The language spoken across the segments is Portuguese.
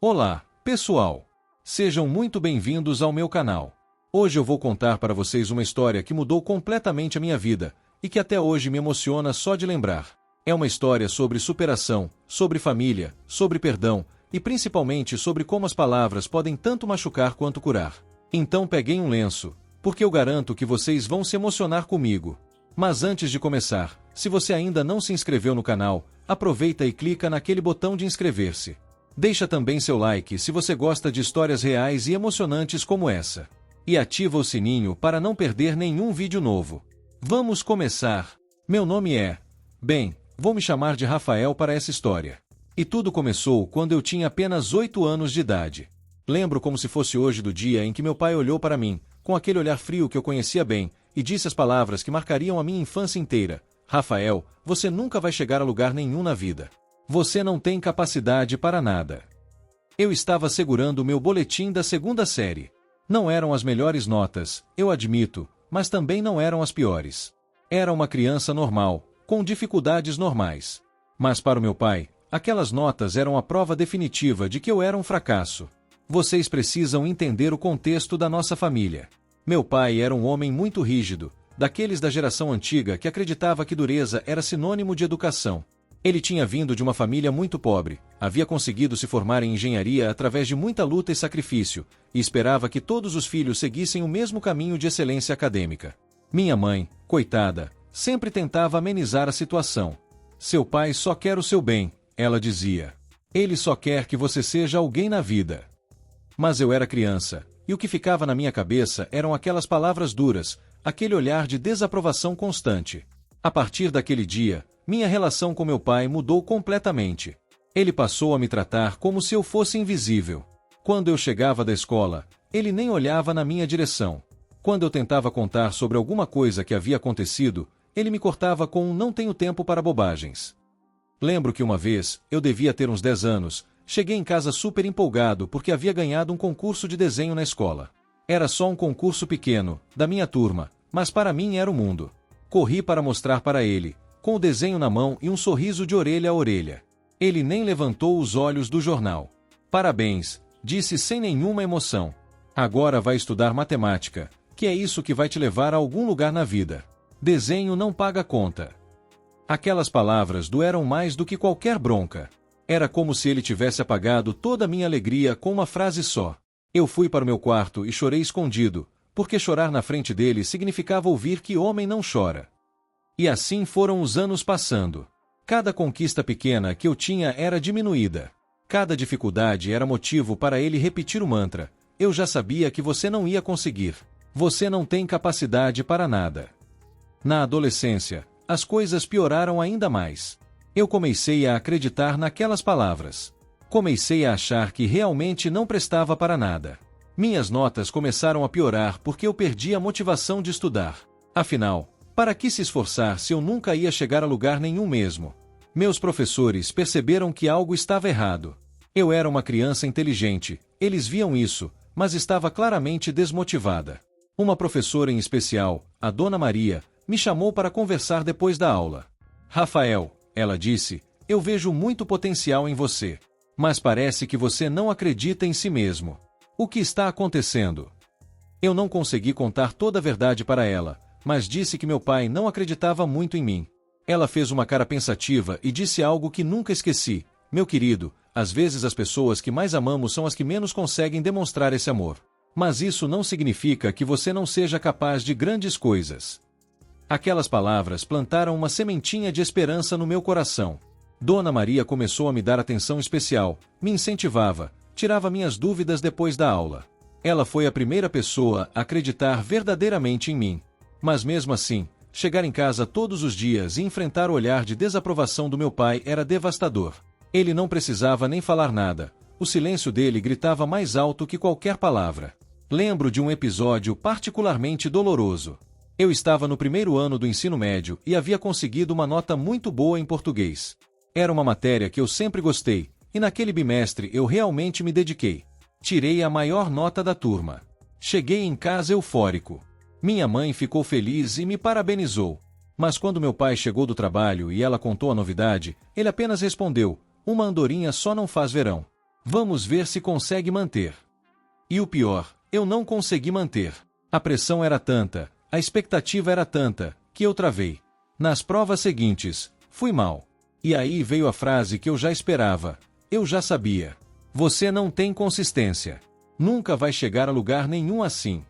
Olá, pessoal! Sejam muito bem-vindos ao meu canal. Hoje eu vou contar para vocês uma história que mudou completamente a minha vida e que até hoje me emociona só de lembrar. É uma história sobre superação, sobre família, sobre perdão e principalmente sobre como as palavras podem tanto machucar quanto curar. Então peguem um lenço, porque eu garanto que vocês vão se emocionar comigo. Mas antes de começar, se você ainda não se inscreveu no canal, aproveita e clica naquele botão de inscrever-se. Deixa também seu like se você gosta de histórias reais e emocionantes como essa. E ativa o sininho para não perder nenhum vídeo novo. Vamos começar! Meu nome é... vou me chamar de Rafael para essa história. E tudo começou quando eu tinha apenas 8 anos de idade. Lembro como se fosse hoje do dia em que meu pai olhou para mim, com aquele olhar frio que eu conhecia bem, e disse as palavras que marcariam a minha infância inteira. Rafael, você nunca vai chegar a lugar nenhum na vida. Você não tem capacidade para nada. Eu estava segurando o meu boletim da segunda série. Não eram as melhores notas, eu admito, mas também não eram as piores. Era uma criança normal, com dificuldades normais. Mas para o meu pai, aquelas notas eram a prova definitiva de que eu era um fracasso. Vocês precisam entender o contexto da nossa família. Meu pai era um homem muito rígido, daqueles da geração antiga que acreditava que dureza era sinônimo de educação. Ele tinha vindo de uma família muito pobre, havia conseguido se formar em engenharia através de muita luta e sacrifício, e esperava que todos os filhos seguissem o mesmo caminho de excelência acadêmica. Minha mãe, coitada, sempre tentava amenizar a situação. Seu pai só quer o seu bem, ela dizia. Ele só quer que você seja alguém na vida. Mas eu era criança, e o que ficava na minha cabeça eram aquelas palavras duras, aquele olhar de desaprovação constante. A partir daquele dia, minha relação com meu pai mudou completamente. Ele passou a me tratar como se eu fosse invisível. Quando eu chegava da escola, ele nem olhava na minha direção. Quando eu tentava contar sobre alguma coisa que havia acontecido, ele me cortava com um "não tenho tempo para bobagens". Lembro que uma vez, eu devia ter uns 10 anos, cheguei em casa super empolgado porque havia ganhado um concurso de desenho na escola. Era só um concurso pequeno, da minha turma, mas para mim era o mundo. Corri para mostrar para ele, com o desenho na mão e um sorriso de orelha a orelha. Ele nem levantou os olhos do jornal. "Parabéns", disse sem nenhuma emoção. "Agora vai estudar matemática, que é isso que vai te levar a algum lugar na vida. Desenho não paga conta". Aquelas palavras doeram mais do que qualquer bronca. Era como se ele tivesse apagado toda a minha alegria com uma frase só. Eu fui para o meu quarto e chorei escondido, porque chorar na frente dele significava ouvir que homem não chora. E assim foram os anos passando. Cada conquista pequena que eu tinha era diminuída. Cada dificuldade era motivo para ele repetir o mantra: "Eu já sabia que você não ia conseguir. Você não tem capacidade para nada". Na adolescência, as coisas pioraram ainda mais. Eu comecei a acreditar naquelas palavras. Comecei a achar que realmente não prestava para nada. Minhas notas começaram a piorar porque eu perdi a motivação de estudar. Afinal, para que se esforçar se eu nunca ia chegar a lugar nenhum mesmo? Meus professores perceberam que algo estava errado. Eu era uma criança inteligente, eles viam isso, mas estava claramente desmotivada. Uma professora em especial, a Dona Maria, me chamou para conversar depois da aula. "Rafael", ela disse, "eu vejo muito potencial em você. Mas parece que você não acredita em si mesmo. O que está acontecendo?" Eu não consegui contar toda a verdade para ela, mas disse que meu pai não acreditava muito em mim. Ela fez uma cara pensativa e disse algo que nunca esqueci: "Meu querido, às vezes as pessoas que mais amamos são as que menos conseguem demonstrar esse amor. Mas isso não significa que você não seja capaz de grandes coisas". Aquelas palavras plantaram uma sementinha de esperança no meu coração. Dona Maria começou a me dar atenção especial, me incentivava, tirava minhas dúvidas depois da aula. Ela foi a primeira pessoa a acreditar verdadeiramente em mim. Mas mesmo assim, chegar em casa todos os dias e enfrentar o olhar de desaprovação do meu pai era devastador. Ele não precisava nem falar nada. O silêncio dele gritava mais alto que qualquer palavra. Lembro de um episódio particularmente doloroso. Eu estava no primeiro ano do ensino médio e havia conseguido uma nota muito boa em português. Era uma matéria que eu sempre gostei, e naquele bimestre eu realmente me dediquei. Tirei a maior nota da turma. Cheguei em casa eufórico. Minha mãe ficou feliz e me parabenizou. Mas quando meu pai chegou do trabalho e ela contou a novidade, ele apenas respondeu: "Uma andorinha só não faz verão". Vamos ver se consegue manter. E o pior, eu não consegui manter. A pressão era tanta, a expectativa era tanta, que eu travei. Nas provas seguintes, fui mal. E aí veio a frase que eu já esperava. Eu já sabia. Você não tem consistência. Nunca vai chegar a lugar nenhum assim.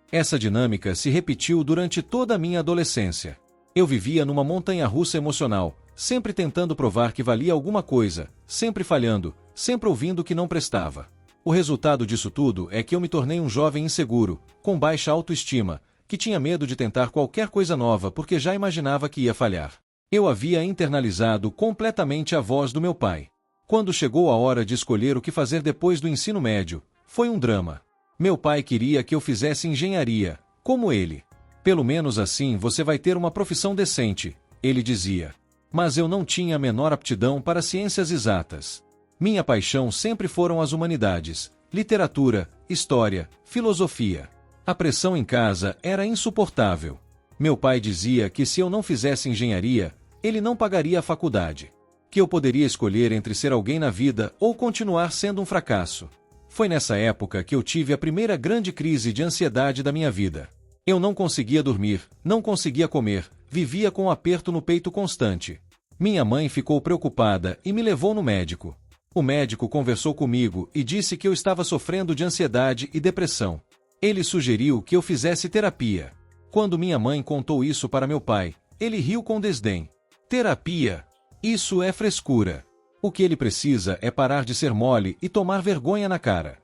Essa dinâmica se repetiu durante toda a minha adolescência. Eu vivia numa montanha-russa emocional, sempre tentando provar que valia alguma coisa, sempre falhando, sempre ouvindo que não prestava. O resultado disso tudo é que eu me tornei um jovem inseguro, com baixa autoestima, que tinha medo de tentar qualquer coisa nova porque já imaginava que ia falhar. Eu havia internalizado completamente a voz do meu pai. Quando chegou a hora de escolher o que fazer depois do ensino médio, foi um drama. Meu pai queria que eu fizesse engenharia, como ele. Pelo menos assim você vai ter uma profissão decente, ele dizia. Mas eu não tinha a menor aptidão para ciências exatas. Minha paixão sempre foram as humanidades, literatura, história, filosofia. A pressão em casa era insuportável. Meu pai dizia que se eu não fizesse engenharia, ele não pagaria a faculdade. Que eu poderia escolher entre ser alguém na vida ou continuar sendo um fracasso. Foi nessa época que eu tive a primeira grande crise de ansiedade da minha vida. Eu não conseguia dormir, não conseguia comer, vivia com um aperto no peito constante. Minha mãe ficou preocupada e me levou no médico. O médico conversou comigo e disse que eu estava sofrendo de ansiedade e depressão. Ele sugeriu que eu fizesse terapia. Quando minha mãe contou isso para meu pai, ele riu com desdém. Terapia? Isso é frescura. O que ele precisa é parar de ser mole e tomar vergonha na cara.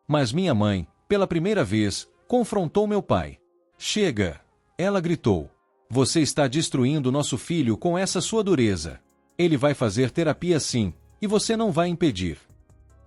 Mas minha mãe, pela primeira vez, confrontou meu pai. Chega! Ela gritou. Você está destruindo nosso filho com essa sua dureza. Ele vai fazer terapia sim, e você não vai impedir.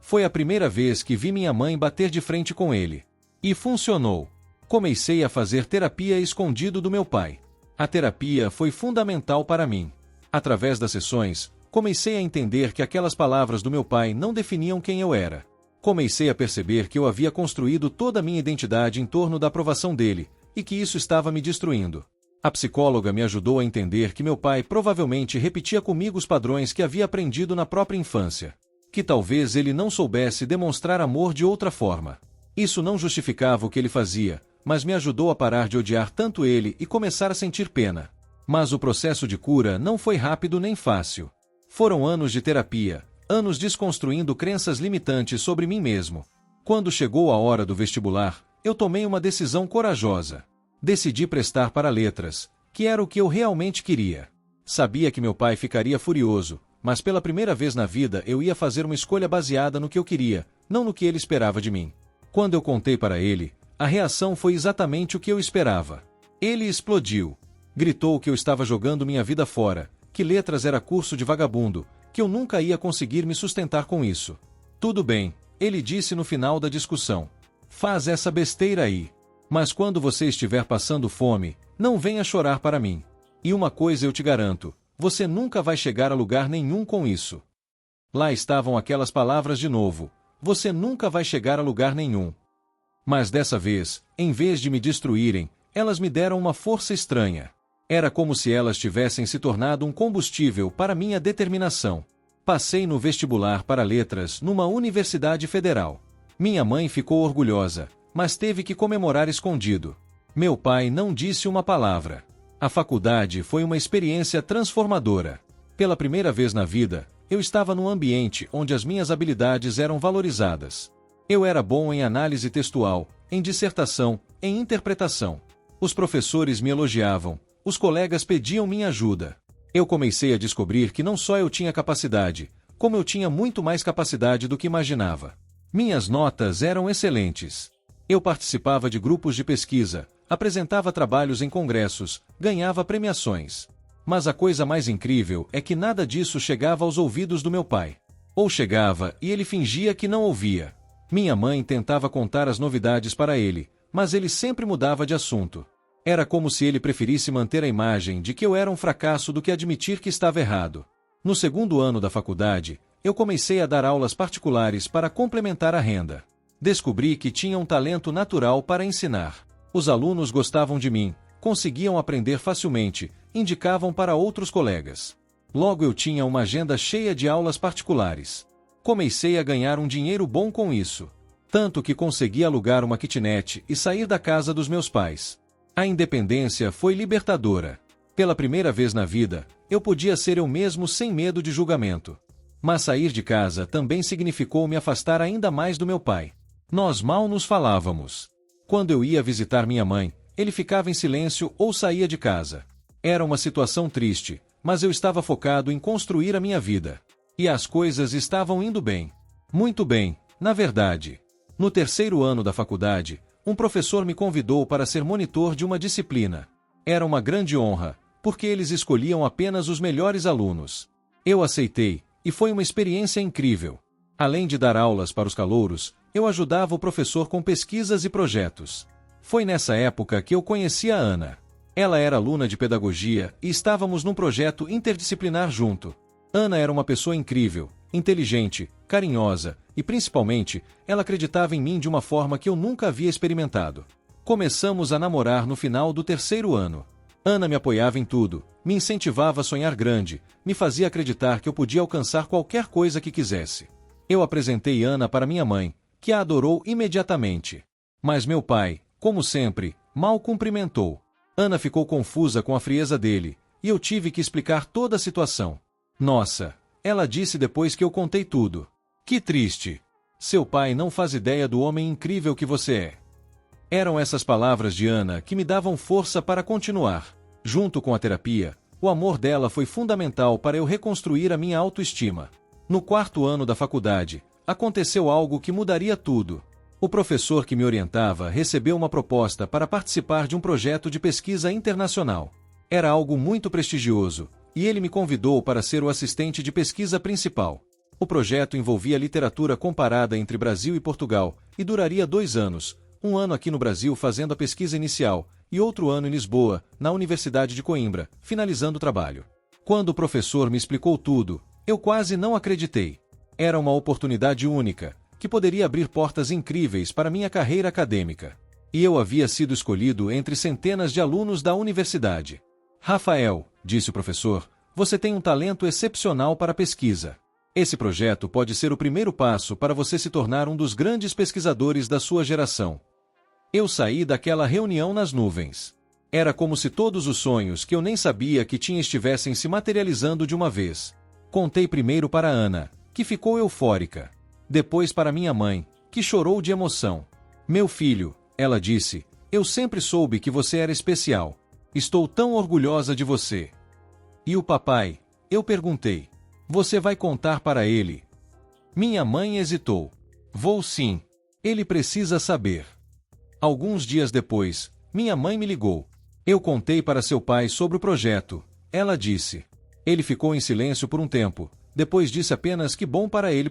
Foi a primeira vez que vi minha mãe bater de frente com ele. E funcionou. Comecei a fazer terapia escondido do meu pai. A terapia foi fundamental para mim. Através das sessões, comecei a entender que aquelas palavras do meu pai não definiam quem eu era. Comecei a perceber que eu havia construído toda a minha identidade em torno da aprovação dele, e que isso estava me destruindo. A psicóloga me ajudou a entender que meu pai provavelmente repetia comigo os padrões que havia aprendido na própria infância. Que talvez ele não soubesse demonstrar amor de outra forma. Isso não justificava o que ele fazia, mas me ajudou a parar de odiar tanto ele e começar a sentir pena. Mas o processo de cura não foi rápido nem fácil. Foram anos de terapia, anos desconstruindo crenças limitantes sobre mim mesmo. Quando chegou a hora do vestibular, eu tomei uma decisão corajosa. Decidi prestar para letras, que era o que eu realmente queria. Sabia que meu pai ficaria furioso, mas pela primeira vez na vida eu ia fazer uma escolha baseada no que eu queria, não no que ele esperava de mim. Quando eu contei para ele, a reação foi exatamente o que eu esperava. Ele explodiu. Gritou que eu estava jogando minha vida fora, que letras era curso de vagabundo, que eu nunca ia conseguir me sustentar com isso. Tudo bem, ele disse no final da discussão. Faz essa besteira aí. Mas quando você estiver passando fome, não venha chorar para mim. E uma coisa eu te garanto, você nunca vai chegar a lugar nenhum com isso. Lá estavam aquelas palavras de novo. Você nunca vai chegar a lugar nenhum. Mas dessa vez, em vez de me destruírem, elas me deram uma força estranha. Era como se elas tivessem se tornado um combustível para minha determinação. Passei no vestibular para letras numa universidade federal. Minha mãe ficou orgulhosa, mas teve que comemorar escondido. Meu pai não disse uma palavra. A faculdade foi uma experiência transformadora. Pela primeira vez na vida, eu estava num ambiente onde as minhas habilidades eram valorizadas. Eu era bom em análise textual, em dissertação, em interpretação. Os professores me elogiavam, os colegas pediam minha ajuda. Eu comecei a descobrir que não só eu tinha capacidade, como eu tinha muito mais capacidade do que imaginava. Minhas notas eram excelentes. Eu participava de grupos de pesquisa, apresentava trabalhos em congressos, ganhava premiações. Mas a coisa mais incrível é que nada disso chegava aos ouvidos do meu pai. Ou chegava e ele fingia que não ouvia. Minha mãe tentava contar as novidades para ele, mas ele sempre mudava de assunto. Era como se ele preferisse manter a imagem de que eu era um fracasso do que admitir que estava errado. No segundo ano da faculdade, eu comecei a dar aulas particulares para complementar a renda. Descobri que tinha um talento natural para ensinar. Os alunos gostavam de mim, conseguiam aprender facilmente, indicavam para outros colegas. Logo eu tinha uma agenda cheia de aulas particulares. Comecei a ganhar um dinheiro bom com isso. Tanto que consegui alugar uma kitnet e sair da casa dos meus pais. A independência foi libertadora. Pela primeira vez na vida, eu podia ser eu mesmo sem medo de julgamento. Mas sair de casa também significou me afastar ainda mais do meu pai. Nós mal nos falávamos. Quando eu ia visitar minha mãe, ele ficava em silêncio ou saía de casa. Era uma situação triste, mas eu estava focado em construir a minha vida. E as coisas estavam indo bem. Muito bem, na verdade. No terceiro ano da faculdade, um professor me convidou para ser monitor de uma disciplina. Era uma grande honra, porque eles escolhiam apenas os melhores alunos. Eu aceitei, e foi uma experiência incrível. Além de dar aulas para os calouros, eu ajudava o professor com pesquisas e projetos. Foi nessa época que eu conheci a Ana. Ela era aluna de pedagogia e estávamos num projeto interdisciplinar junto. Ana era uma pessoa incrível, inteligente, carinhosa e, principalmente, ela acreditava em mim de uma forma que eu nunca havia experimentado. Começamos a namorar no final do terceiro ano. Ana me apoiava em tudo, me incentivava a sonhar grande, me fazia acreditar que eu podia alcançar qualquer coisa que quisesse. Eu apresentei Ana para minha mãe, que a adorou imediatamente. Mas meu pai, como sempre, mal cumprimentou. Ana ficou confusa com a frieza dele, e eu tive que explicar toda a situação. Nossa, ela disse depois que eu contei tudo. Que triste. Seu pai não faz ideia do homem incrível que você é. Eram essas palavras de Ana que me davam força para continuar. Junto com a terapia, o amor dela foi fundamental para eu reconstruir a minha autoestima. No quarto ano da faculdade, aconteceu algo que mudaria tudo. O professor que me orientava recebeu uma proposta para participar de um projeto de pesquisa internacional. Era algo muito prestigioso, e ele me convidou para ser o assistente de pesquisa principal. O projeto envolvia literatura comparada entre Brasil e Portugal, e duraria 2 anos, um ano aqui no Brasil fazendo a pesquisa inicial, e outro ano em Lisboa, na Universidade de Coimbra, finalizando o trabalho. Quando o professor me explicou tudo, eu quase não acreditei. Era uma oportunidade única, que poderia abrir portas incríveis para minha carreira acadêmica. E eu havia sido escolhido entre centenas de alunos da universidade. Rafael, disse o professor, você tem um talento excepcional para pesquisa. Esse projeto pode ser o primeiro passo para você se tornar um dos grandes pesquisadores da sua geração. Eu saí daquela reunião nas nuvens. Era como se todos os sonhos que eu nem sabia que tinha estivessem se materializando de uma vez. Contei primeiro para Ana, que ficou eufórica. Depois para minha mãe, que chorou de emoção. Meu filho, ela disse, eu sempre soube que você era especial. Estou tão orgulhosa de você. E o papai? Eu perguntei. Você vai contar para ele? Minha mãe hesitou. Vou sim. Ele precisa saber. Alguns dias depois, minha mãe me ligou. Eu contei para seu pai sobre o projeto. Ela disse. Ele ficou em silêncio por um tempo, depois disse apenas que bom para ele.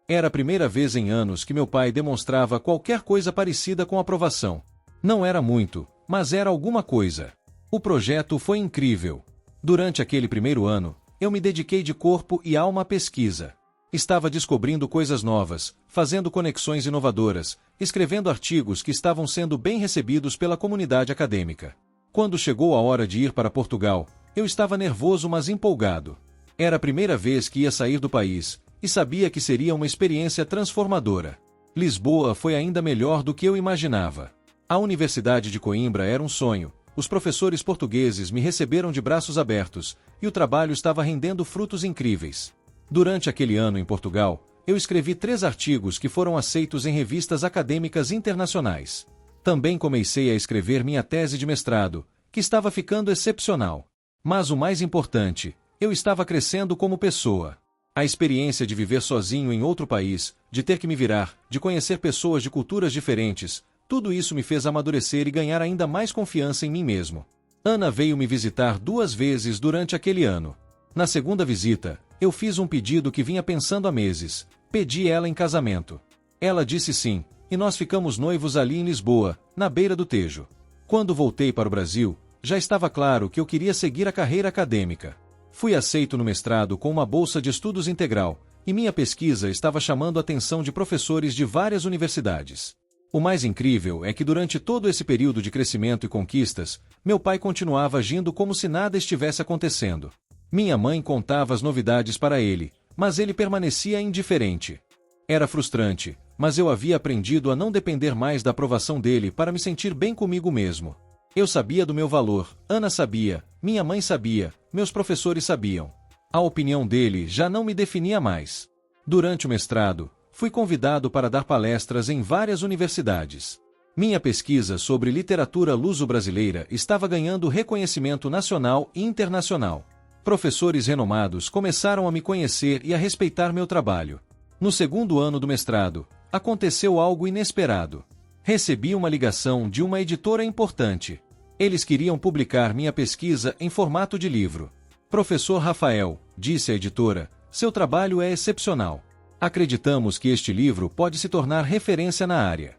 Era a primeira vez em anos que meu pai demonstrava qualquer coisa parecida com aprovação. Não era muito, mas era alguma coisa. O projeto foi incrível. Durante aquele primeiro ano, eu me dediquei de corpo e alma à pesquisa. Estava descobrindo coisas novas, fazendo conexões inovadoras, escrevendo artigos que estavam sendo bem recebidos pela comunidade acadêmica. Quando chegou a hora de ir para Portugal, eu estava nervoso mas empolgado. Era a primeira vez que ia sair do país, e sabia que seria uma experiência transformadora. Lisboa foi ainda melhor do que eu imaginava. A Universidade de Coimbra era um sonho, os professores portugueses me receberam de braços abertos, e o trabalho estava rendendo frutos incríveis. Durante aquele ano em Portugal, eu escrevi 3 artigos que foram aceitos em revistas acadêmicas internacionais. Também comecei a escrever minha tese de mestrado, que estava ficando excepcional. Mas o mais importante, eu estava crescendo como pessoa. A experiência de viver sozinho em outro país, de ter que me virar, de conhecer pessoas de culturas diferentes, tudo isso me fez amadurecer e ganhar ainda mais confiança em mim mesmo. Ana veio me visitar 2 vezes durante aquele ano. Na segunda visita, eu fiz um pedido que vinha pensando há meses. Pedi ela em casamento. Ela disse sim, e nós ficamos noivos ali em Lisboa, na beira do Tejo. Quando voltei para o Brasil, já estava claro que eu queria seguir a carreira acadêmica. Fui aceito no mestrado com uma bolsa de estudos integral, e minha pesquisa estava chamando a atenção de professores de várias universidades. O mais incrível é que durante todo esse período de crescimento e conquistas, meu pai continuava agindo como se nada estivesse acontecendo. Minha mãe contava as novidades para ele, mas ele permanecia indiferente. Era frustrante, mas eu havia aprendido a não depender mais da aprovação dele para me sentir bem comigo mesmo. Eu sabia do meu valor, Ana sabia, minha mãe sabia, meus professores sabiam. A opinião dele já não me definia mais. Durante o mestrado, fui convidado para dar palestras em várias universidades. Minha pesquisa sobre literatura luso-brasileira estava ganhando reconhecimento nacional e internacional. Professores renomados começaram a me conhecer e a respeitar meu trabalho. No segundo ano do mestrado, aconteceu algo inesperado. Recebi uma ligação de uma editora importante. Eles queriam publicar minha pesquisa em formato de livro. Professor Rafael, disse a editora, seu trabalho é excepcional. Acreditamos que este livro pode se tornar referência na área.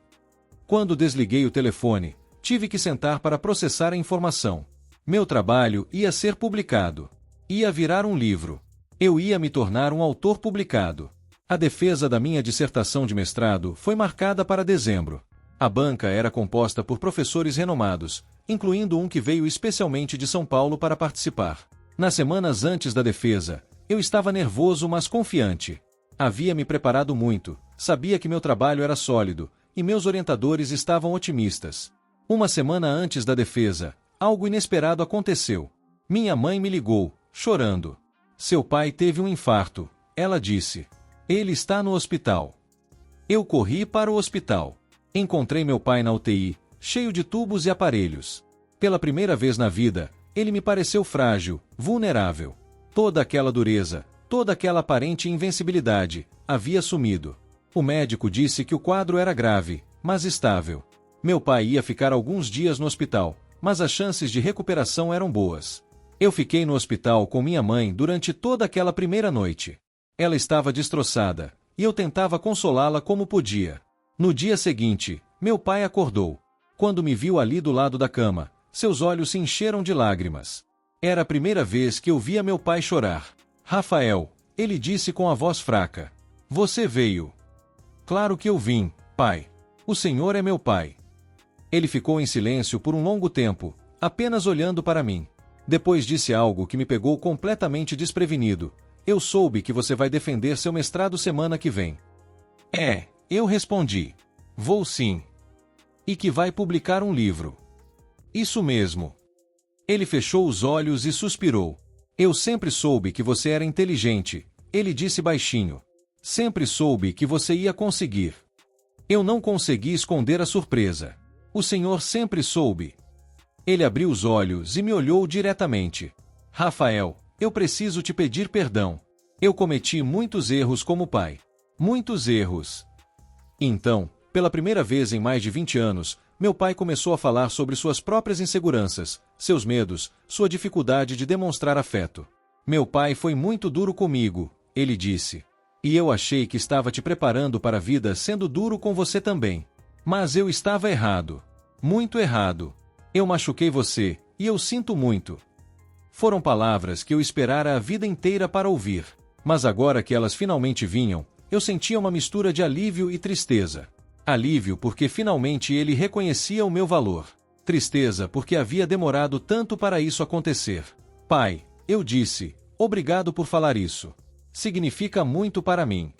Quando desliguei o telefone, tive que sentar para processar a informação. Meu trabalho ia ser publicado. Ia virar um livro. Eu ia me tornar um autor publicado. A defesa da minha dissertação de mestrado foi marcada para dezembro. A banca era composta por professores renomados, incluindo um que veio especialmente de São Paulo para participar. Nas semanas antes da defesa, eu estava nervoso, mas confiante. Havia me preparado muito, sabia que meu trabalho era sólido, e meus orientadores estavam otimistas. Uma semana antes da defesa, algo inesperado aconteceu. Minha mãe me ligou, chorando. Seu pai teve um infarto, ela disse. Ele está no hospital. Eu corri para o hospital. Encontrei meu pai na UTI, cheio de tubos e aparelhos. Pela primeira vez na vida, ele me pareceu frágil, vulnerável. Toda aquela dureza, toda aquela aparente invencibilidade, havia sumido. O médico disse que o quadro era grave, mas estável. Meu pai ia ficar alguns dias no hospital, mas as chances de recuperação eram boas. Eu fiquei no hospital com minha mãe durante toda aquela primeira noite. Ela estava destroçada, e eu tentava consolá-la como podia. No dia seguinte, meu pai acordou. Quando me viu ali do lado da cama, seus olhos se encheram de lágrimas. Era a primeira vez que eu via meu pai chorar. Rafael, ele disse com a voz fraca. Você veio. Claro que eu vim, pai. O senhor é meu pai. Ele ficou em silêncio por um longo tempo, apenas olhando para mim. Depois disse algo que me pegou completamente desprevenido. Eu soube que você vai defender seu mestrado semana que vem. Eu respondi. Vou sim. E que vai publicar um livro. Isso mesmo. Ele fechou os olhos e suspirou. Eu sempre soube que você era inteligente, ele disse baixinho. Sempre soube que você ia conseguir. Eu não consegui esconder a surpresa. O senhor sempre soube. Ele abriu os olhos e me olhou diretamente. Rafael, eu preciso te pedir perdão. Eu cometi muitos erros como pai. Muitos erros. Então, pela primeira vez em mais de 20 anos, meu pai começou a falar sobre suas próprias inseguranças, seus medos, sua dificuldade de demonstrar afeto. Meu pai foi muito duro comigo, ele disse. E eu achei que estava te preparando para a vida sendo duro com você também. Mas eu estava errado. Muito errado. Eu machuquei você, e eu sinto muito. Foram palavras que eu esperara a vida inteira para ouvir. Mas agora que elas finalmente vinham, eu sentia uma mistura de alívio e tristeza. Alívio porque finalmente ele reconhecia o meu valor. Tristeza porque havia demorado tanto para isso acontecer. Pai, eu disse, obrigado por falar isso. Significa muito para mim.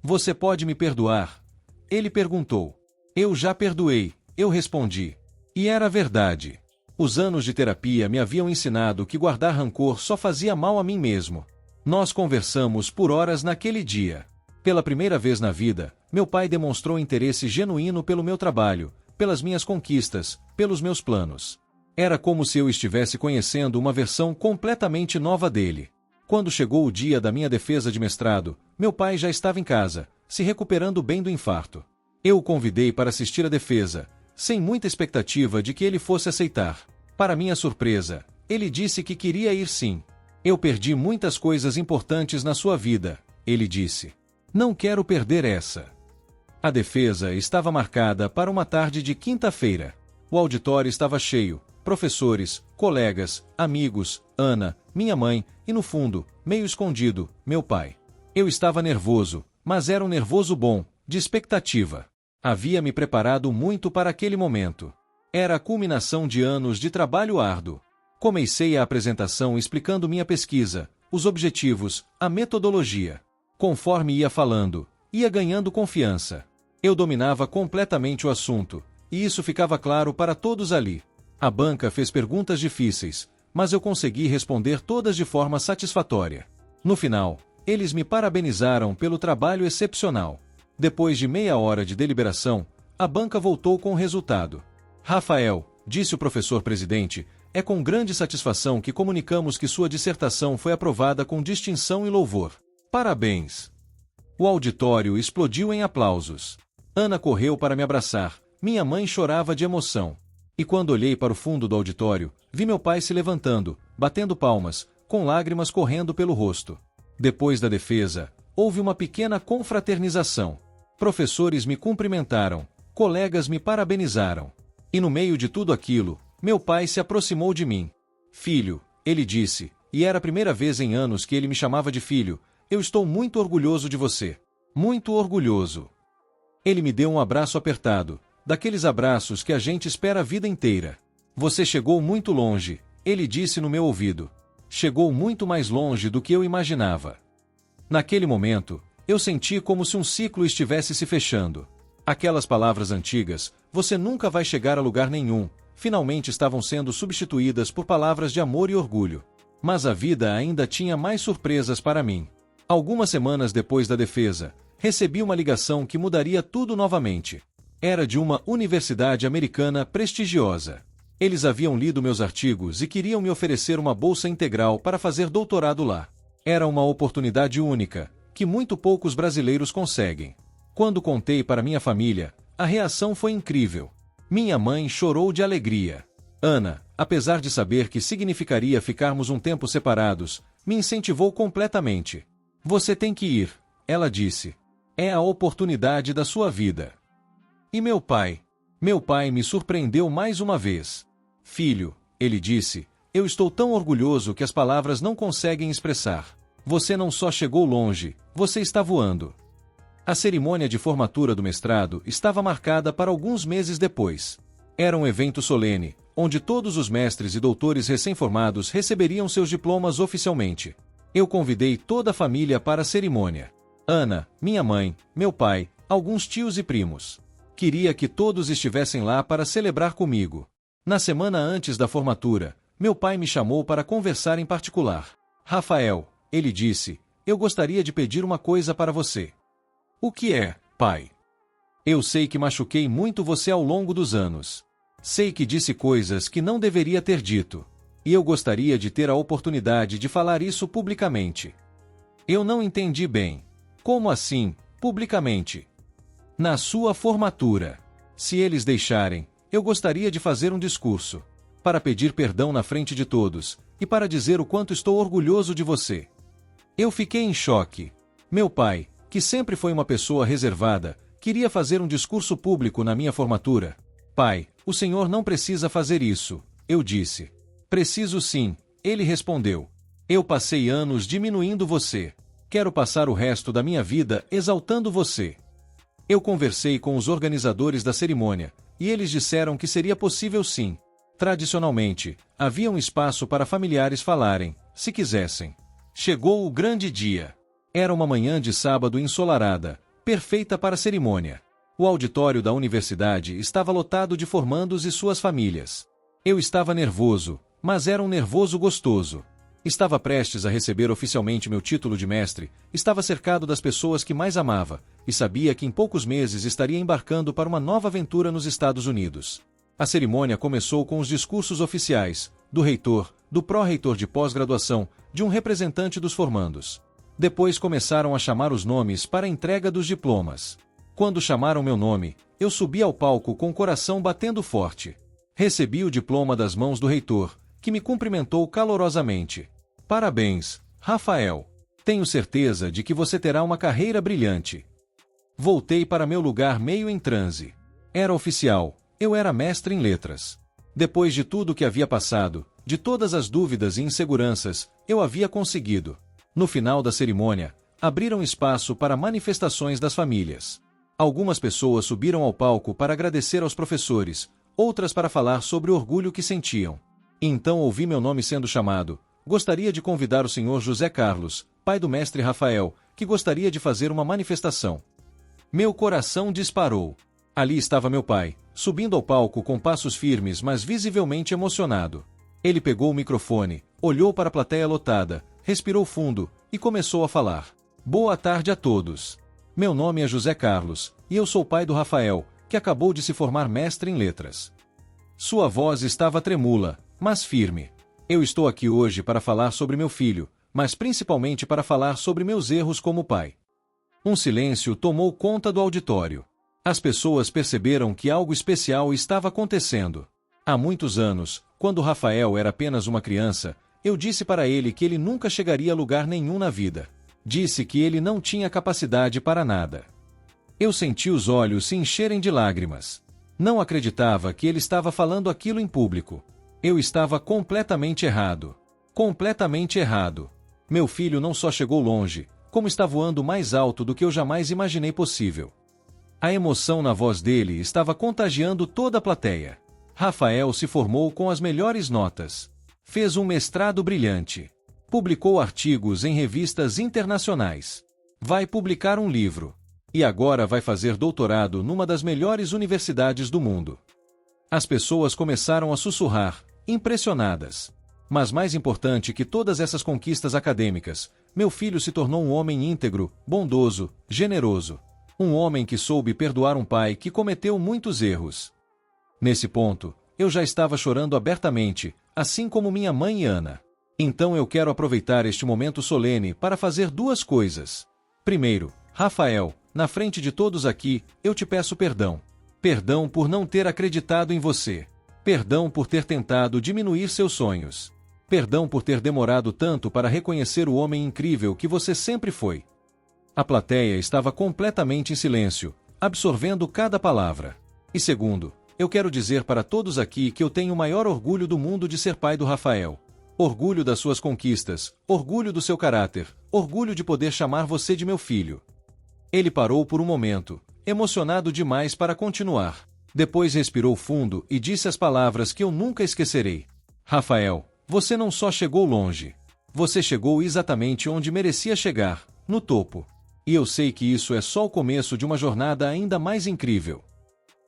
Você pode me perdoar? Ele perguntou. Eu já perdoei, eu respondi. E era verdade. Os anos de terapia me haviam ensinado que guardar rancor só fazia mal a mim mesmo. Nós conversamos por horas naquele dia. Pela primeira vez na vida, meu pai demonstrou interesse genuíno pelo meu trabalho, pelas minhas conquistas, pelos meus planos. Era como se eu estivesse conhecendo uma versão completamente nova dele. Quando chegou o dia da minha defesa de mestrado, meu pai já estava em casa, se recuperando bem do infarto. Eu o convidei para assistir à defesa, sem muita expectativa de que ele fosse aceitar. Para minha surpresa, ele disse que queria ir sim. Eu perdi muitas coisas importantes na sua vida, ele disse. Não quero perder essa. A defesa estava marcada para uma tarde de quinta-feira. O auditório estava cheio, professores, colegas, amigos, Ana, minha mãe, e no fundo, meio escondido, meu pai. Eu estava nervoso, mas era um nervoso bom, de expectativa. Havia me preparado muito para aquele momento. Era a culminação de anos de trabalho árduo. Comecei a apresentação explicando minha pesquisa, os objetivos, a metodologia. Conforme ia falando, ia ganhando confiança. Eu dominava completamente o assunto, e isso ficava claro para todos ali. A banca fez perguntas difíceis, mas eu consegui responder todas de forma satisfatória. No final, eles me parabenizaram pelo trabalho excepcional. Depois de meia hora de deliberação, a banca voltou com o resultado. Rafael, disse o professor presidente, é com grande satisfação que comunicamos que sua dissertação foi aprovada com distinção e louvor. Parabéns! O auditório explodiu em aplausos. Ana correu para me abraçar, minha mãe chorava de emoção. E quando olhei para o fundo do auditório, vi meu pai se levantando, batendo palmas, com lágrimas correndo pelo rosto. Depois da defesa, houve uma pequena confraternização. Professores me cumprimentaram, colegas me parabenizaram. E no meio de tudo aquilo, meu pai se aproximou de mim. Filho, ele disse, e era a primeira vez em anos que ele me chamava de filho, eu estou muito orgulhoso de você. Muito orgulhoso. Ele me deu um abraço apertado, daqueles abraços que a gente espera a vida inteira. Você chegou muito longe, ele disse no meu ouvido. Chegou muito mais longe do que eu imaginava. Naquele momento, eu senti como se um ciclo estivesse se fechando. Aquelas palavras antigas, você nunca vai chegar a lugar nenhum, finalmente estavam sendo substituídas por palavras de amor e orgulho. Mas a vida ainda tinha mais surpresas para mim. Algumas semanas depois da defesa, recebi uma ligação que mudaria tudo novamente. Era de uma universidade americana prestigiosa. Eles haviam lido meus artigos e queriam me oferecer uma bolsa integral para fazer doutorado lá. Era uma oportunidade única, que muito poucos brasileiros conseguem. Quando contei para minha família, a reação foi incrível. Minha mãe chorou de alegria. Ana, apesar de saber que significaria ficarmos um tempo separados, me incentivou completamente. Você tem que ir, ela disse. É a oportunidade da sua vida. E meu pai? Meu pai me surpreendeu mais uma vez. Filho, ele disse, eu estou tão orgulhoso que as palavras não conseguem expressar. Você não só chegou longe, você está voando. A cerimônia de formatura do mestrado estava marcada para alguns meses depois. Era um evento solene, onde todos os mestres e doutores recém-formados receberiam seus diplomas oficialmente. Eu convidei toda a família para a cerimônia. Ana, minha mãe, meu pai, alguns tios e primos. Queria que todos estivessem lá para celebrar comigo. Na semana antes da formatura, meu pai me chamou para conversar em particular. Rafael, ele disse, eu gostaria de pedir uma coisa para você. O que é, pai? Eu sei que machuquei muito você ao longo dos anos. Sei que disse coisas que não deveria ter dito. E eu gostaria de ter a oportunidade de falar isso publicamente. Eu não entendi bem. Como assim, publicamente? Na sua formatura. Se eles deixarem, eu gostaria de fazer um discurso. Para pedir perdão na frente de todos, e para dizer o quanto estou orgulhoso de você. Eu fiquei em choque. Meu pai, que sempre foi uma pessoa reservada, queria fazer um discurso público na minha formatura. Pai, o senhor não precisa fazer isso, eu disse. Preciso sim, ele respondeu. Eu passei anos diminuindo você. Quero passar o resto da minha vida exaltando você. Eu conversei com os organizadores da cerimônia, e eles disseram que seria possível sim. Tradicionalmente, havia um espaço para familiares falarem, se quisessem. Chegou o grande dia. Era uma manhã de sábado ensolarada, perfeita para a cerimônia. O auditório da universidade estava lotado de formandos e suas famílias. Eu estava nervoso, mas era um nervoso gostoso. Estava prestes a receber oficialmente meu título de mestre, estava cercado das pessoas que mais amava, e sabia que em poucos meses estaria embarcando para uma nova aventura nos Estados Unidos. A cerimônia começou com os discursos oficiais, do reitor, do pró-reitor de pós-graduação, de um representante dos formandos. Depois começaram a chamar os nomes para a entrega dos diplomas. Quando chamaram meu nome, eu subi ao palco com o coração batendo forte. Recebi o diploma das mãos do reitor, que me cumprimentou calorosamente. Parabéns, Rafael. Tenho certeza de que você terá uma carreira brilhante. Voltei para meu lugar meio em transe. Era oficial, eu era mestre em letras. Depois de tudo que havia passado, de todas as dúvidas e inseguranças, eu havia conseguido. No final da cerimônia, abriram espaço para manifestações das famílias. Algumas pessoas subiram ao palco para agradecer aos professores, outras para falar sobre o orgulho que sentiam. Então ouvi meu nome sendo chamado, gostaria de convidar o Sr. José Carlos, pai do mestre Rafael, que gostaria de fazer uma manifestação. Meu coração disparou. Ali estava meu pai, subindo ao palco com passos firmes, mas visivelmente emocionado. Ele pegou o microfone, olhou para a plateia lotada, respirou fundo e começou a falar. Boa tarde a todos. Meu nome é José Carlos, e eu sou pai do Rafael, que acabou de se formar mestre em letras. Sua voz estava tremula, mas firme. Eu estou aqui hoje para falar sobre meu filho, mas principalmente para falar sobre meus erros como pai. Um silêncio tomou conta do auditório. As pessoas perceberam que algo especial estava acontecendo. Há muitos anos, quando Rafael era apenas uma criança, eu disse para ele que ele nunca chegaria a lugar nenhum na vida. Disse que ele não tinha capacidade para nada. Eu senti os olhos se encherem de lágrimas. Não acreditava que ele estava falando aquilo em público. Eu estava completamente errado. Completamente errado. Meu filho não só chegou longe, como está voando mais alto do que eu jamais imaginei possível. A emoção na voz dele estava contagiando toda a plateia. Rafael se formou com as melhores notas. Fez um mestrado brilhante. Publicou artigos em revistas internacionais. Vai publicar um livro. E agora vai fazer doutorado numa das melhores universidades do mundo. As pessoas começaram a sussurrar, impressionadas. Mas mais importante que todas essas conquistas acadêmicas, meu filho se tornou um homem íntegro, bondoso, generoso. Um homem que soube perdoar um pai que cometeu muitos erros. Nesse ponto, eu já estava chorando abertamente, assim como minha mãe e Ana. Então eu quero aproveitar este momento solene para fazer duas coisas. Primeiro, Rafael, na frente de todos aqui, eu te peço perdão. Perdão por não ter acreditado em você. Perdão por ter tentado diminuir seus sonhos. Perdão por ter demorado tanto para reconhecer o homem incrível que você sempre foi. A plateia estava completamente em silêncio, absorvendo cada palavra. E segundo, eu quero dizer para todos aqui que eu tenho o maior orgulho do mundo de ser pai do Rafael. Orgulho das suas conquistas, orgulho do seu caráter, orgulho de poder chamar você de meu filho. Ele parou por um momento, emocionado demais para continuar. Depois respirou fundo e disse as palavras que eu nunca esquecerei. Rafael, você não só chegou longe. Você chegou exatamente onde merecia chegar, no topo. E eu sei que isso é só o começo de uma jornada ainda mais incrível.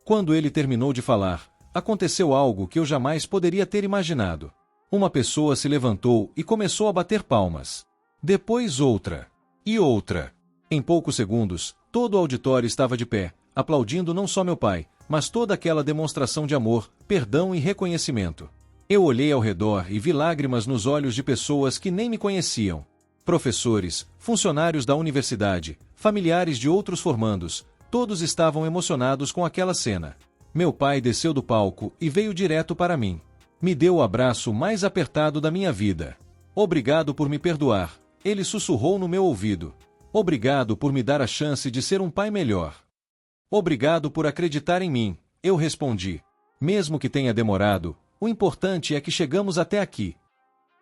Quando ele terminou de falar, aconteceu algo que eu jamais poderia ter imaginado. Uma pessoa se levantou e começou a bater palmas. Depois outra. E outra. Em poucos segundos, todo o auditório estava de pé, aplaudindo não só meu pai, mas toda aquela demonstração de amor, perdão e reconhecimento. Eu olhei ao redor e vi lágrimas nos olhos de pessoas que nem me conheciam. Professores, funcionários da universidade, familiares de outros formandos, todos estavam emocionados com aquela cena. Meu pai desceu do palco e veio direto para mim. Me deu o abraço mais apertado da minha vida. Obrigado por me perdoar, ele sussurrou no meu ouvido. Obrigado por me dar a chance de ser um pai melhor. Obrigado por acreditar em mim, eu respondi. Mesmo que tenha demorado, o importante é que chegamos até aqui.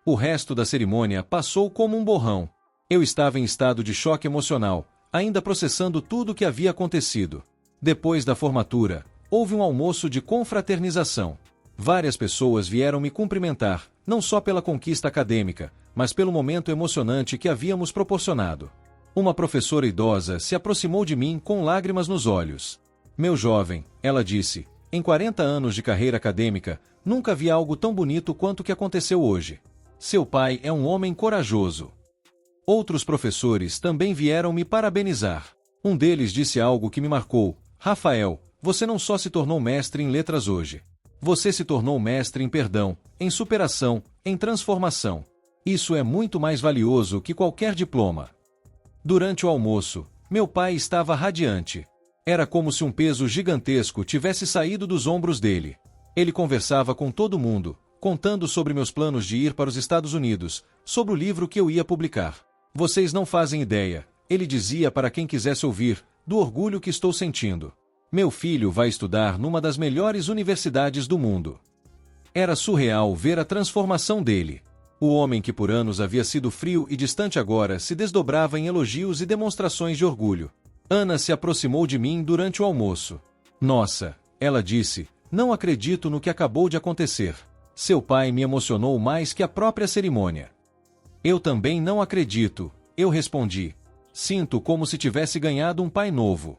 O resto da cerimônia passou como um borrão. Eu estava em estado de choque emocional, ainda processando tudo o que havia acontecido. Depois da formatura, houve um almoço de confraternização. Várias pessoas vieram me cumprimentar, não só pela conquista acadêmica, mas pelo momento emocionante que havíamos proporcionado. Uma professora idosa se aproximou de mim com lágrimas nos olhos. Meu jovem, ela disse, em 40 anos de carreira acadêmica, nunca vi algo tão bonito quanto o que aconteceu hoje. Seu pai é um homem corajoso. Outros professores também vieram me parabenizar. Um deles disse algo que me marcou. Rafael, você não só se tornou mestre em letras hoje. Você se tornou mestre em perdão, em superação, em transformação. Isso é muito mais valioso que qualquer diploma. Durante o almoço, meu pai estava radiante. Era como se um peso gigantesco tivesse saído dos ombros dele. Ele conversava com todo mundo, contando sobre meus planos de ir para os Estados Unidos, sobre o livro que eu ia publicar. Vocês não fazem ideia, ele dizia para quem quisesse ouvir, do orgulho que estou sentindo. Meu filho vai estudar numa das melhores universidades do mundo. Era surreal ver a transformação dele. O homem que por anos havia sido frio e distante agora se desdobrava em elogios e demonstrações de orgulho. Ana se aproximou de mim durante o almoço. Nossa, ela disse, não acredito no que acabou de acontecer. Seu pai me emocionou mais que a própria cerimônia. Eu também não acredito, eu respondi. Sinto como se tivesse ganhado um pai novo.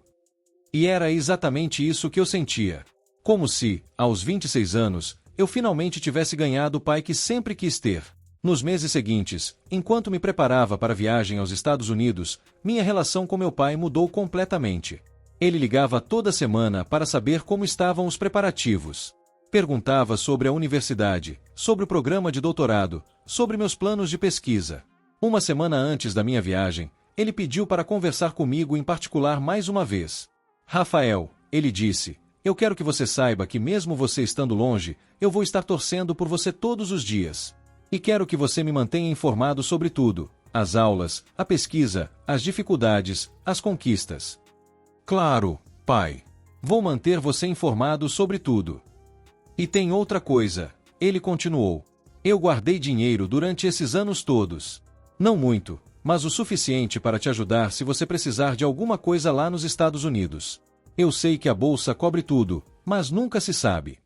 E era exatamente isso que eu sentia. Como se, aos 26 anos, eu finalmente tivesse ganhado o pai que sempre quis ter. Nos meses seguintes, enquanto me preparava para a viagem aos Estados Unidos, minha relação com meu pai mudou completamente. Ele ligava toda semana para saber como estavam os preparativos. Perguntava sobre a universidade, sobre o programa de doutorado, sobre meus planos de pesquisa. Uma semana antes da minha viagem, ele pediu para conversar comigo em particular mais uma vez. Rafael, ele disse, eu quero que você saiba que mesmo você estando longe, eu vou estar torcendo por você todos os dias. E quero que você me mantenha informado sobre tudo, as aulas, a pesquisa, as dificuldades, as conquistas. Claro, pai. Vou manter você informado sobre tudo. E tem outra coisa, ele continuou. Eu guardei dinheiro durante esses anos todos. Não muito, mas o suficiente para te ajudar se você precisar de alguma coisa lá nos Estados Unidos. Eu sei que a bolsa cobre tudo, mas nunca se sabe.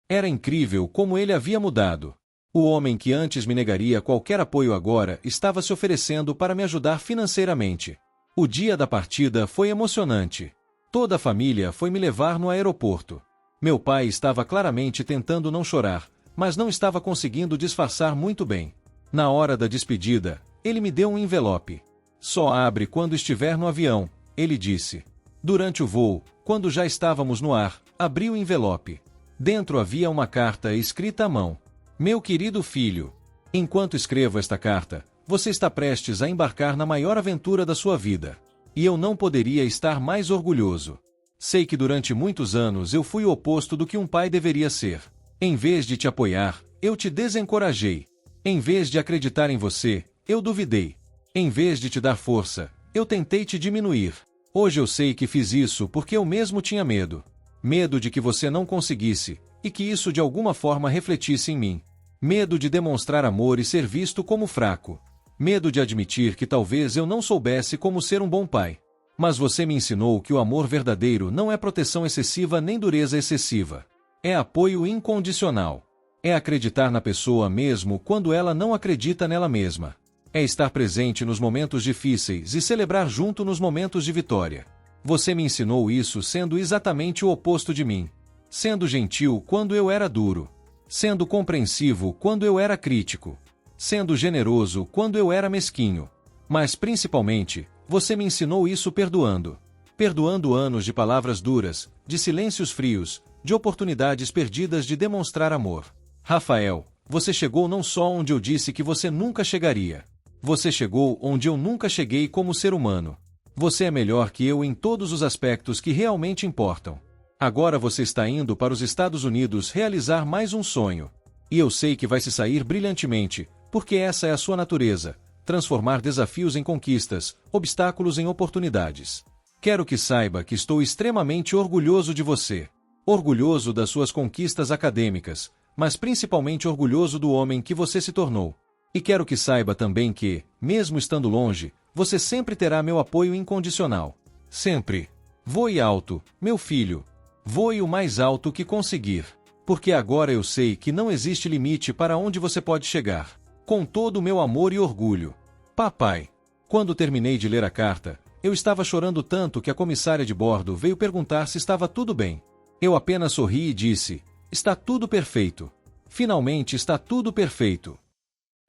Era incrível como ele havia mudado. O homem que antes me negaria qualquer apoio agora estava se oferecendo para me ajudar financeiramente. O dia da partida foi emocionante. Toda a família foi me levar no aeroporto. Meu pai estava claramente tentando não chorar, mas não estava conseguindo disfarçar muito bem. Na hora da despedida, ele me deu um envelope. Só abre quando estiver no avião, ele disse. Durante o voo, quando já estávamos no ar, abri o envelope. Dentro havia uma carta escrita à mão. Meu querido filho, enquanto escrevo esta carta, você está prestes a embarcar na maior aventura da sua vida. E eu não poderia estar mais orgulhoso. Sei que durante muitos anos eu fui o oposto do que um pai deveria ser. Em vez de te apoiar, eu te desencorajei. Em vez de acreditar em você, eu duvidei. Em vez de te dar força, eu tentei te diminuir. Hoje eu sei que fiz isso porque eu mesmo tinha medo. Medo de que você não conseguisse, e que isso de alguma forma refletisse em mim. Medo de demonstrar amor e ser visto como fraco. Medo de admitir que talvez eu não soubesse como ser um bom pai. Mas você me ensinou que o amor verdadeiro não é proteção excessiva nem dureza excessiva. É apoio incondicional. É acreditar na pessoa mesmo quando ela não acredita nela mesma. É estar presente nos momentos difíceis e celebrar junto nos momentos de vitória. Você me ensinou isso sendo exatamente o oposto de mim. Sendo gentil quando eu era duro. Sendo compreensivo quando eu era crítico. Sendo generoso quando eu era mesquinho. Mas principalmente, você me ensinou isso perdoando. Perdoando anos de palavras duras, de silêncios frios, de oportunidades perdidas de demonstrar amor. Rafael, você chegou não só onde eu disse que você nunca chegaria. Você chegou onde eu nunca cheguei como ser humano. Você é melhor que eu em todos os aspectos que realmente importam. Agora você está indo para os Estados Unidos realizar mais um sonho. E eu sei que vai se sair brilhantemente, porque essa é a sua natureza, transformar desafios em conquistas, obstáculos em oportunidades. Quero que saiba que estou extremamente orgulhoso de você. Orgulhoso das suas conquistas acadêmicas, mas principalmente orgulhoso do homem que você se tornou. E quero que saiba também que, mesmo estando longe, você sempre terá meu apoio incondicional. Sempre. Voe alto, meu filho. Voe o mais alto que conseguir. Porque agora eu sei que não existe limite para onde você pode chegar. Com todo o meu amor e orgulho. Papai. Quando terminei de ler a carta, eu estava chorando tanto que a comissária de bordo veio perguntar se estava tudo bem. Eu apenas sorri e disse, está tudo perfeito. Finalmente está tudo perfeito.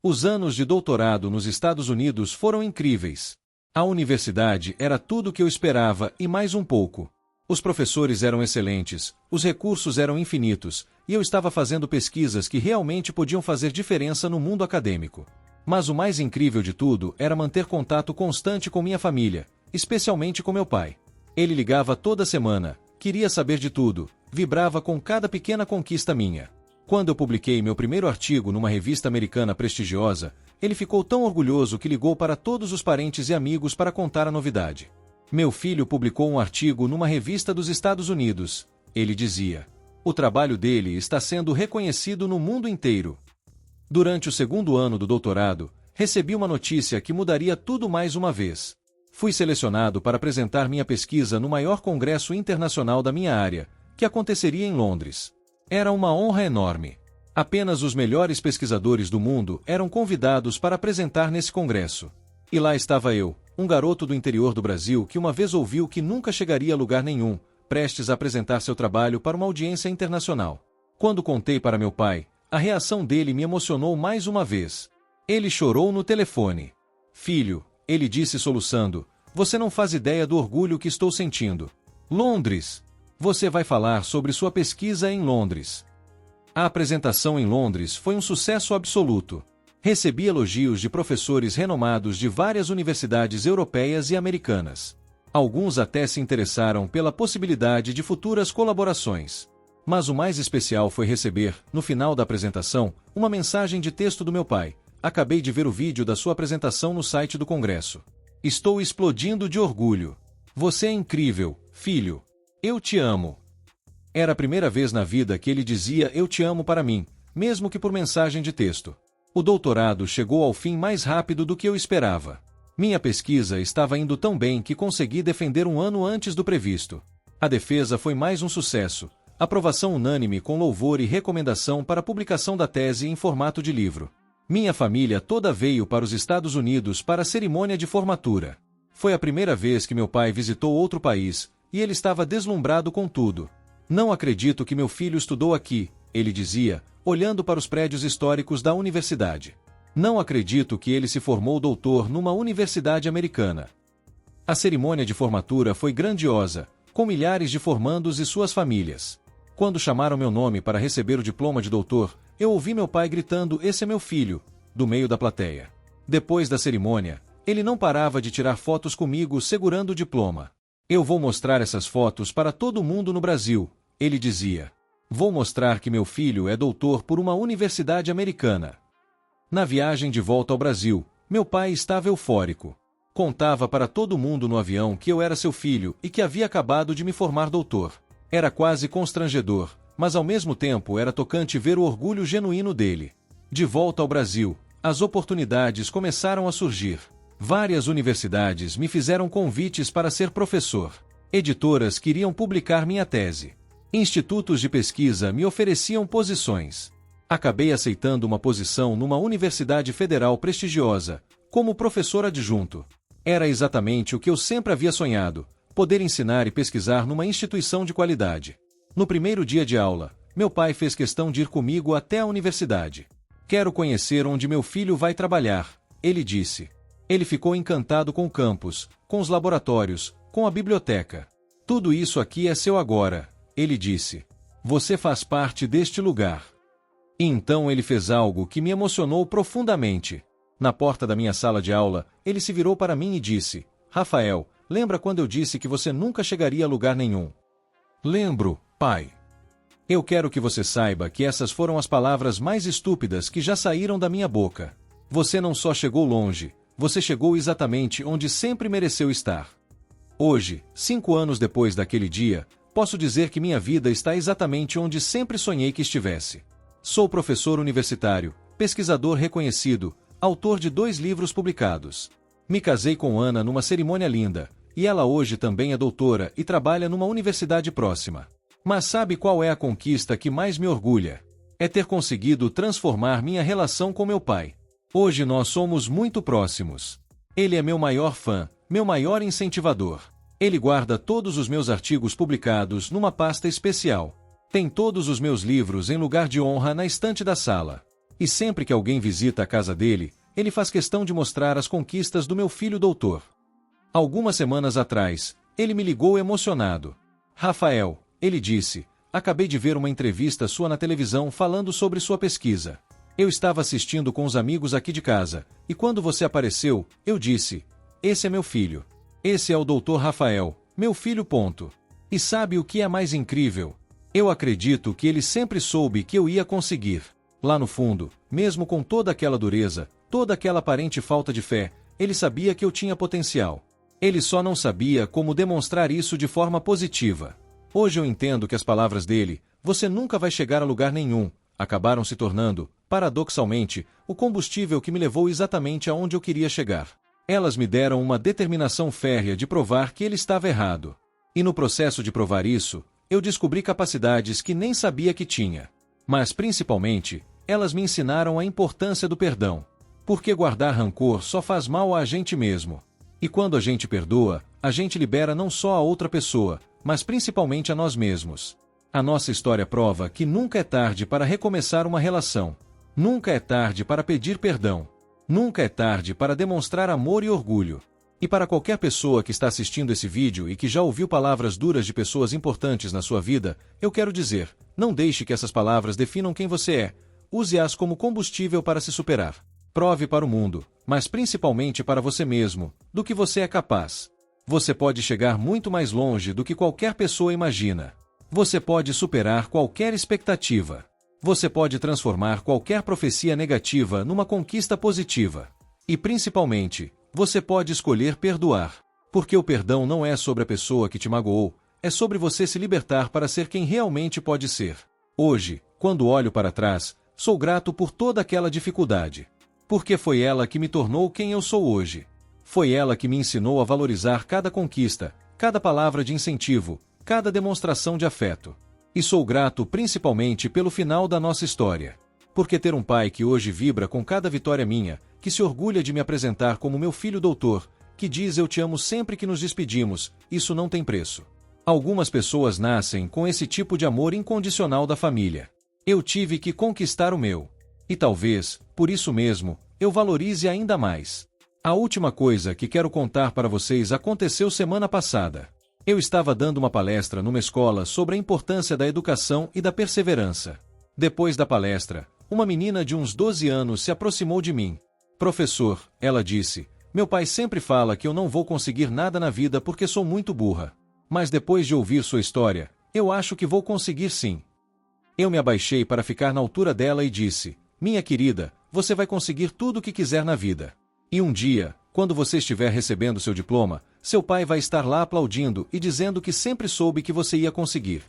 Os anos de doutorado nos Estados Unidos foram incríveis. A universidade era tudo o que eu esperava e mais um pouco. Os professores eram excelentes, os recursos eram infinitos, e eu estava fazendo pesquisas que realmente podiam fazer diferença no mundo acadêmico. Mas o mais incrível de tudo era manter contato constante com minha família, especialmente com meu pai. Ele ligava toda semana, queria saber de tudo, vibrava com cada pequena conquista minha. Quando eu publiquei meu primeiro artigo numa revista americana prestigiosa, ele ficou tão orgulhoso que ligou para todos os parentes e amigos para contar a novidade. Meu filho publicou um artigo numa revista dos Estados Unidos, ele dizia. O trabalho dele está sendo reconhecido no mundo inteiro. Durante o segundo ano do doutorado, recebi uma notícia que mudaria tudo mais uma vez. Fui selecionado para apresentar minha pesquisa no maior congresso internacional da minha área, que aconteceria em Londres. Era uma honra enorme. Apenas os melhores pesquisadores do mundo eram convidados para apresentar nesse congresso. E lá estava eu, um garoto do interior do Brasil que uma vez ouviu que nunca chegaria a lugar nenhum, prestes a apresentar seu trabalho para uma audiência internacional. Quando contei para meu pai, a reação dele me emocionou mais uma vez. Ele chorou no telefone. Filho, ele disse soluçando, você não faz ideia do orgulho que estou sentindo. Londres! Você vai falar sobre sua pesquisa em Londres. A apresentação em Londres foi um sucesso absoluto. Recebi elogios de professores renomados de várias universidades europeias e americanas. Alguns até se interessaram pela possibilidade de futuras colaborações. Mas o mais especial foi receber, no final da apresentação, uma mensagem de texto do meu pai. Acabei de ver o vídeo da sua apresentação no site do Congresso. Estou explodindo de orgulho. Você é incrível, filho. Eu te amo. Era a primeira vez na vida que ele dizia eu te amo para mim, mesmo que por mensagem de texto. O doutorado chegou ao fim mais rápido do que eu esperava. Minha pesquisa estava indo tão bem que consegui defender um ano antes do previsto. A defesa foi mais um sucesso. Aprovação unânime com louvor e recomendação para a publicação da tese em formato de livro. Minha família toda veio para os Estados Unidos para a cerimônia de formatura. Foi a primeira vez que meu pai visitou outro país, e ele estava deslumbrado com tudo. Não acredito que meu filho estudou aqui, ele dizia, olhando para os prédios históricos da universidade. Não acredito que ele se formou doutor numa universidade americana. A cerimônia de formatura foi grandiosa, com milhares de formandos e suas famílias. Quando chamaram meu nome para receber o diploma de doutor, eu ouvi meu pai gritando, esse é meu filho, do meio da plateia. Depois da cerimônia, ele não parava de tirar fotos comigo segurando o diploma. Eu vou mostrar essas fotos para todo mundo no Brasil, ele dizia. Vou mostrar que meu filho é doutor por uma universidade americana. Na viagem de volta ao Brasil, meu pai estava eufórico. Contava para todo mundo no avião que eu era seu filho e que havia acabado de me formar doutor. Era quase constrangedor, mas ao mesmo tempo era tocante ver o orgulho genuíno dele. De volta ao Brasil, as oportunidades começaram a surgir. Várias universidades me fizeram convites para ser professor. Editoras queriam publicar minha tese. Institutos de pesquisa me ofereciam posições. Acabei aceitando uma posição numa universidade federal prestigiosa, como professor adjunto. Era exatamente o que eu sempre havia sonhado, poder ensinar e pesquisar numa instituição de qualidade. No primeiro dia de aula, meu pai fez questão de ir comigo até a universidade. Quero conhecer onde meu filho vai trabalhar, ele disse. Ele ficou encantado com o campus, com os laboratórios, com a biblioteca. Tudo isso aqui é seu agora, ele disse. Você faz parte deste lugar. E então ele fez algo que me emocionou profundamente. Na porta da minha sala de aula, ele se virou para mim e disse, Rafael, lembra quando eu disse que você nunca chegaria a lugar nenhum? Lembro, pai. Eu quero que você saiba que essas foram as palavras mais estúpidas que já saíram da minha boca. Você não só chegou longe, você chegou exatamente onde sempre mereceu estar. Hoje, 5 anos depois daquele dia, posso dizer que minha vida está exatamente onde sempre sonhei que estivesse. Sou professor universitário, pesquisador reconhecido, autor de 2 livros publicados. Me casei com Ana numa cerimônia linda, e ela hoje também é doutora e trabalha numa universidade próxima. Mas sabe qual é a conquista que mais me orgulha? É ter conseguido transformar minha relação com meu pai. Hoje nós somos muito próximos. Ele é meu maior fã, meu maior incentivador. Ele guarda todos os meus artigos publicados numa pasta especial. Tem todos os meus livros em lugar de honra na estante da sala. E sempre que alguém visita a casa dele, ele faz questão de mostrar as conquistas do meu filho doutor. Algumas semanas atrás, ele me ligou emocionado. Rafael, ele disse, acabei de ver uma entrevista sua na televisão falando sobre sua pesquisa. Eu estava assistindo com os amigos aqui de casa, e quando você apareceu, eu disse, esse é meu filho. Esse é o Dr. Rafael, meu filho ponto. E sabe o que é mais incrível? Eu acredito que ele sempre soube que eu ia conseguir. Lá no fundo, mesmo com toda aquela dureza, toda aquela aparente falta de fé, ele sabia que eu tinha potencial. Ele só não sabia como demonstrar isso de forma positiva. Hoje eu entendo que as palavras dele, você nunca vai chegar a lugar nenhum, acabaram se tornando, paradoxalmente, o combustível que me levou exatamente aonde eu queria chegar. Elas me deram uma determinação férrea de provar que ele estava errado. E no processo de provar isso, eu descobri capacidades que nem sabia que tinha. Mas principalmente, elas me ensinaram a importância do perdão. Porque guardar rancor só faz mal a gente mesmo. E quando a gente perdoa, a gente libera não só a outra pessoa, mas principalmente a nós mesmos. A nossa história prova que nunca é tarde para recomeçar uma relação. Nunca é tarde para pedir perdão. Nunca é tarde para demonstrar amor e orgulho. E para qualquer pessoa que está assistindo esse vídeo e que já ouviu palavras duras de pessoas importantes na sua vida, eu quero dizer, não deixe que essas palavras definam quem você é. Use-as como combustível para se superar. Prove para o mundo, mas principalmente para você mesmo, do que você é capaz. Você pode chegar muito mais longe do que qualquer pessoa imagina. Você pode superar qualquer expectativa. Você pode transformar qualquer profecia negativa numa conquista positiva. E principalmente, você pode escolher perdoar. Porque o perdão não é sobre a pessoa que te magoou, é sobre você se libertar para ser quem realmente pode ser. Hoje, quando olho para trás, sou grato por toda aquela dificuldade. Porque foi ela que me tornou quem eu sou hoje. Foi ela que me ensinou a valorizar cada conquista, cada palavra de incentivo, cada demonstração de afeto. E sou grato principalmente pelo final da nossa história. Porque ter um pai que hoje vibra com cada vitória minha, que se orgulha de me apresentar como meu filho doutor, que diz eu te amo sempre que nos despedimos, isso não tem preço. Algumas pessoas nascem com esse tipo de amor incondicional da família. Eu tive que conquistar o meu. E talvez, por isso mesmo, eu valorize ainda mais. A última coisa que quero contar para vocês aconteceu semana passada. Eu estava dando uma palestra numa escola sobre a importância da educação e da perseverança. Depois da palestra, uma menina de uns 12 anos se aproximou de mim. Professor, ela disse, meu pai sempre fala que eu não vou conseguir nada na vida porque sou muito burra. Mas depois de ouvir sua história, eu acho que vou conseguir sim. Eu me abaixei para ficar na altura dela e disse, minha querida, você vai conseguir tudo o que quiser na vida. E um dia, quando você estiver recebendo seu diploma, seu pai vai estar lá aplaudindo e dizendo que sempre soube que você ia conseguir.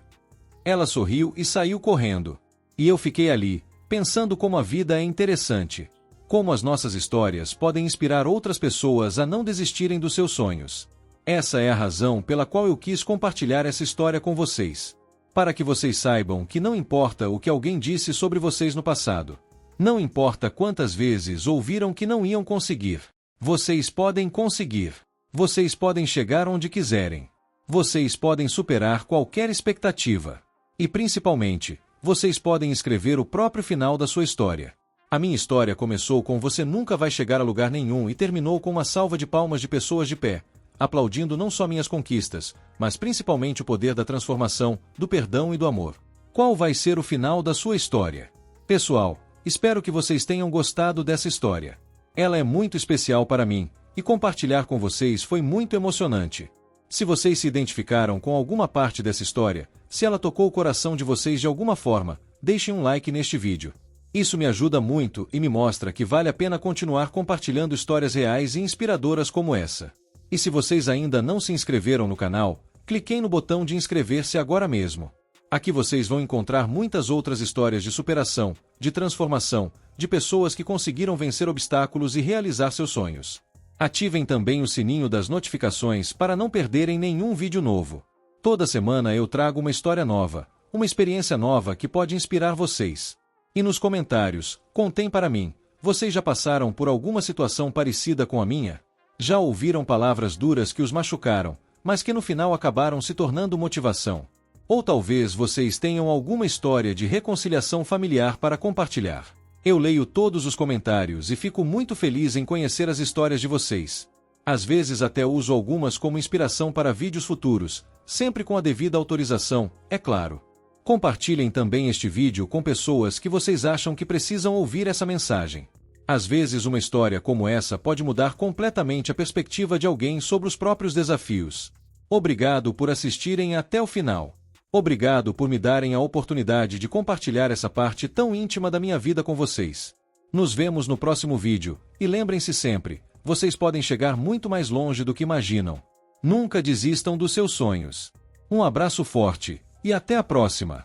Ela sorriu e saiu correndo. E eu fiquei ali, pensando como a vida é interessante. Como as nossas histórias podem inspirar outras pessoas a não desistirem dos seus sonhos. Essa é a razão pela qual eu quis compartilhar essa história com vocês. Para que vocês saibam que não importa o que alguém disse sobre vocês no passado. Não importa quantas vezes ouviram que não iam conseguir. Vocês podem conseguir. Vocês podem chegar onde quiserem. Vocês podem superar qualquer expectativa. E principalmente, vocês podem escrever o próprio final da sua história. A minha história começou com Você Nunca Vai Chegar a Lugar Nenhum e terminou com uma salva de palmas de pessoas de pé, aplaudindo não só minhas conquistas, mas principalmente o poder da transformação, do perdão e do amor. Qual vai ser o final da sua história? Pessoal, espero que vocês tenham gostado dessa história. Ela é muito especial para mim, e compartilhar com vocês foi muito emocionante. Se vocês se identificaram com alguma parte dessa história, se ela tocou o coração de vocês de alguma forma, deixem um like neste vídeo. Isso me ajuda muito e me mostra que vale a pena continuar compartilhando histórias reais e inspiradoras como essa. E se vocês ainda não se inscreveram no canal, cliquem no botão de inscrever-se agora mesmo. Aqui vocês vão encontrar muitas outras histórias de superação, de transformação, de pessoas que conseguiram vencer obstáculos e realizar seus sonhos. Ativem também o sininho das notificações para não perderem nenhum vídeo novo. Toda semana eu trago uma história nova, uma experiência nova que pode inspirar vocês. E nos comentários, contem para mim, vocês já passaram por alguma situação parecida com a minha? Já ouviram palavras duras que os machucaram, mas que no final acabaram se tornando motivação? Ou talvez vocês tenham alguma história de reconciliação familiar para compartilhar? Eu leio todos os comentários e fico muito feliz em conhecer as histórias de vocês. Às vezes até uso algumas como inspiração para vídeos futuros, sempre com a devida autorização, é claro. Compartilhem também este vídeo com pessoas que vocês acham que precisam ouvir essa mensagem. Às vezes uma história como essa pode mudar completamente a perspectiva de alguém sobre os próprios desafios. Obrigado por assistirem até o final. Obrigado por me darem a oportunidade de compartilhar essa parte tão íntima da minha vida com vocês. Nos vemos no próximo vídeo, e lembrem-se sempre, vocês podem chegar muito mais longe do que imaginam. Nunca desistam dos seus sonhos. Um abraço forte, e até a próxima!